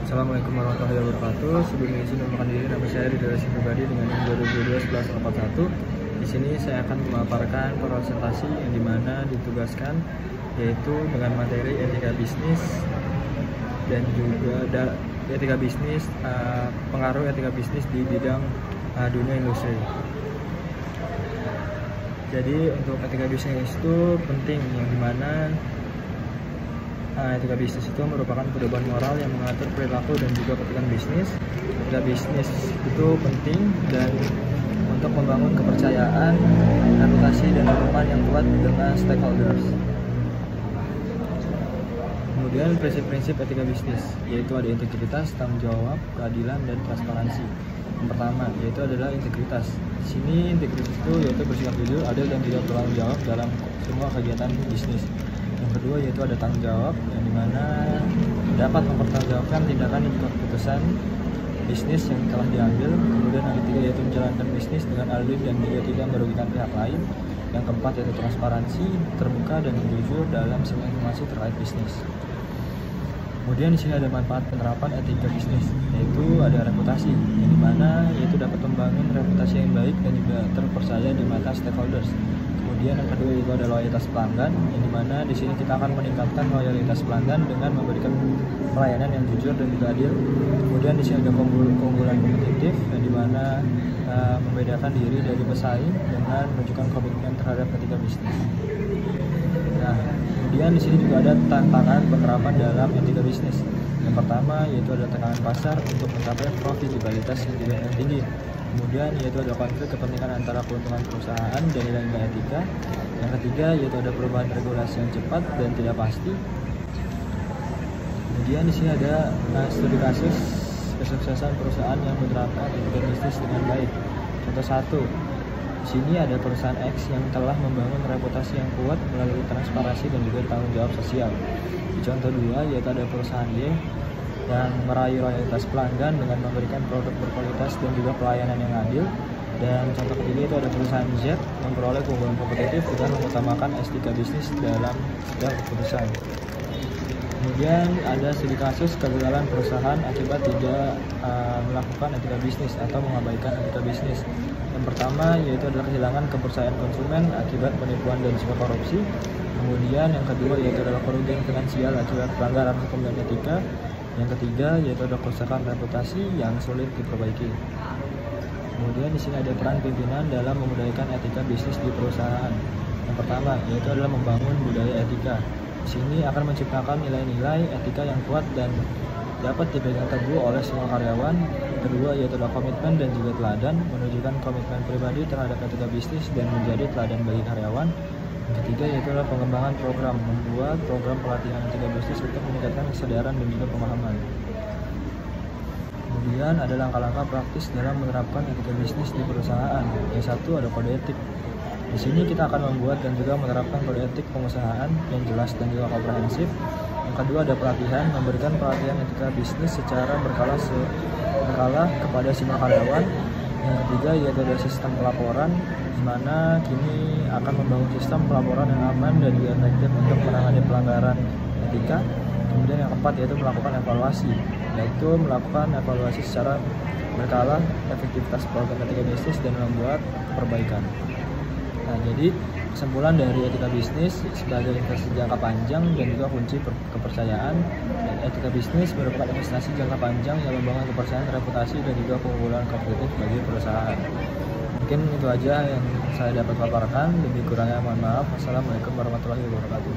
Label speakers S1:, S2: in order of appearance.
S1: Assalamualaikum warahmatullahi wabarakatuh. Sebelumnya izin memakan diri, nama saya Ridho Pribadi dengan NIM 2022-1141. Di sini saya akan memaparkan presentasi yang dimana ditugaskan yaitu dengan materi etika bisnis dan juga etika bisnis, pengaruh etika bisnis di bidang dunia industri. Jadi untuk etika bisnis itu penting, yang dimana etika bisnis itu merupakan pedoman moral yang mengatur perilaku dan juga kebijakan bisnis. Etika bisnis itu penting dan untuk membangun kepercayaan, reputasi dan hubungan yang kuat dengan stakeholders. Kemudian prinsip-prinsip etika bisnis yaitu ada integritas, tanggung jawab, keadilan dan transparansi. Yang pertama yaitu adalah integritas. Di sini integritas itu yaitu bersikap jujur, adil dan tidak bertanggung jawab dalam semua kegiatan bisnis. Yang kedua yaitu ada tanggung jawab, yang dimana dapat mempertanggungjawabkan tindakan dan juga keputusan bisnis yang telah diambil. Kemudian yang ketiga yaitu menjalankan bisnis dengan adil dan juga tidak merugikan pihak lain. Yang keempat yaitu transparansi, terbuka dan jujur dalam semua informasi terkait bisnis. Kemudian di sini ada manfaat penerapan etika bisnis, yaitu ada reputasi, yang dimana yaitu dapat membangun reputasi yang baik dan juga terpercaya di mata stakeholders. Kemudian yang kedua itu ada loyalitas pelanggan, yang dimana di sini kita akan meningkatkan loyalitas pelanggan dengan memberikan pelayanan yang jujur dan juga adil. Kemudian di sini ada keunggulan kompetitif, yang dimana membedakan diri dari pesaing dengan menunjukkan komitmen terhadap etika bisnis. Nah, kemudian di sini juga ada tantangan penerapan dalam etika bisnis. Yang pertama yaitu ada tekanan pasar untuk mencapai profitabilitas yang tinggi. Kemudian yaitu ada konflik kepentingan antara keuntungan perusahaan dan nilai-nilai etika. Yang ketiga yaitu ada perubahan regulasi yang cepat dan tidak pasti. Kemudian di sini ada studi kasus kesuksesan perusahaan yang menerapkan etika bisnis dengan baik. Contoh satu, di sini ada perusahaan X yang telah membangun reputasi yang kuat melalui transparansi dan juga tanggung jawab sosial. Di contoh dua yaitu ada perusahaan Y yang meraih loyalitas pelanggan dengan memberikan produk berkualitas dan juga pelayanan yang adil. Dan contoh ketiga itu ada perusahaan Z yang memperoleh keunggulan kompetitif dengan mengutamakan etika bisnis dalam setiap keputusan. Kemudian ada studi kasus kegagalan perusahaan akibat tidak melakukan etika bisnis atau mengabaikan etika bisnis. Yang pertama yaitu adalah kehilangan kepercayaan konsumen akibat penipuan dan juga korupsi. Kemudian yang kedua yaitu adalah kerugian finansial akibat pelanggaran hukum dan etika. Yang ketiga yaitu ada kerusakan reputasi yang sulit diperbaiki. Kemudian di sini ada peran pimpinan dalam memudayakan etika bisnis di perusahaan. Yang pertama yaitu adalah membangun budaya etika. Di sini akan menciptakan nilai-nilai etika yang kuat dan dapat dipegang teguh oleh semua karyawan. Kedua yaitu adalah komitmen dan juga teladan, menunjukkan komitmen pribadi terhadap etika bisnis dan menjadi teladan bagi karyawan. Yang ketiga yaitu adalah pengembangan program, membuat program pelatihan etika bisnis untuk meningkatkan kesadaran dan juga pemahaman. Kemudian ada langkah-langkah praktis dalam menerapkan etika bisnis di perusahaan. Yang satu ada kode etik. Di sini kita akan membuat dan juga menerapkan kode etik pengusahaan yang jelas dan juga komprehensif. Yang kedua ada pelatihan, memberikan pelatihan etika bisnis secara berkala kepada semua karyawan. Yang ketiga yaitu ada sistem pelaporan, di mana kini akan membangun sistem pelaporan yang aman dan juga efektif untuk menangani pelanggaran etika. Kemudian yang keempat yaitu melakukan evaluasi, yaitu melakukan evaluasi secara berkala efektivitas program etika bisnis dan membuat perbaikan. Nah, jadi kesimpulan dari etika bisnis sebagai investasi jangka panjang dan juga kunci kepercayaan. Etika bisnis merupakan investasi jangka panjang yang membangun kepercayaan, reputasi dan juga keunggulan kompetitif bagi perusahaan. Mungkin itu aja yang saya dapat paparkan. Lebih kurangnya mohon maaf. Wassalamualaikum warahmatullahi wabarakatuh.